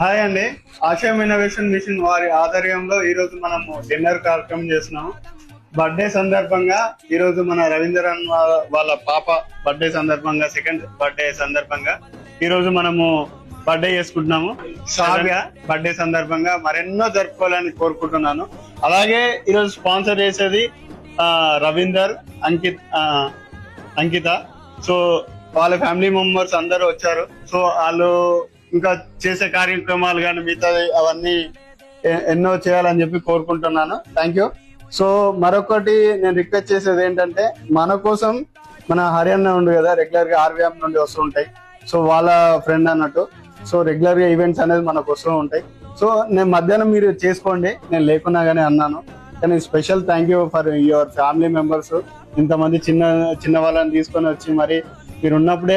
Hi అండి. ఆశయం innovation mission వారి ఆధ్వర్యంలో ఈ రోజు మనము డిన్నర్ కార్యక్రమం చేస్తున్నాము. బర్త్డే సందర్భంగా ఈ రోజు మన రవీంద్రన్ వాళ్ళ పాప బర్త్డే సందర్భంగా, సెకండ్ బర్త్డే సందర్భంగా ఈ రోజు మనము బర్త్డే చేసుకుంటున్నాము. శ్రావ్య బర్త్డే సందర్భంగా మరెన్నో జరుపుకోవాలని కోరుకుంటున్నాను. అలాగే ఈరోజు స్పాన్సర్ చేసేది రవీందర్, అంకిత. సో వాళ్ళ ఫ్యామిలీ మెంబర్స్ అందరూ వచ్చారు. సో వాళ్ళు ఇంకా చేసే కార్యక్రమాలు కానీ మిగతా అవన్నీ ఎన్నో చేయాలని చెప్పి కోరుకుంటున్నాను. Thank you. సో మరొకటి నేను రిక్వెస్ట్ చేసేది ఏంటంటే, మన కోసం మన హర్యానా ఉండు కదా, రెగ్యులర్ గా ఆర్వీఎం నుండి వస్తుంటాయి. సో వాళ్ళ ఫ్రెండ్ అన్నట్టు. సో రెగ్యులర్ గా ఈవెంట్స్ అనేది మనకు వస్తూ ఉంటాయి. సో నేను మధ్యాహ్నం మీరు చేసుకోండి, నేను లేకున్నా కానీ అన్నాను. కానీ special thank you for your family members. ఇంతమంది చిన్న వాళ్ళని తీసుకొని వచ్చి మరి మీరు ఉన్నప్పుడే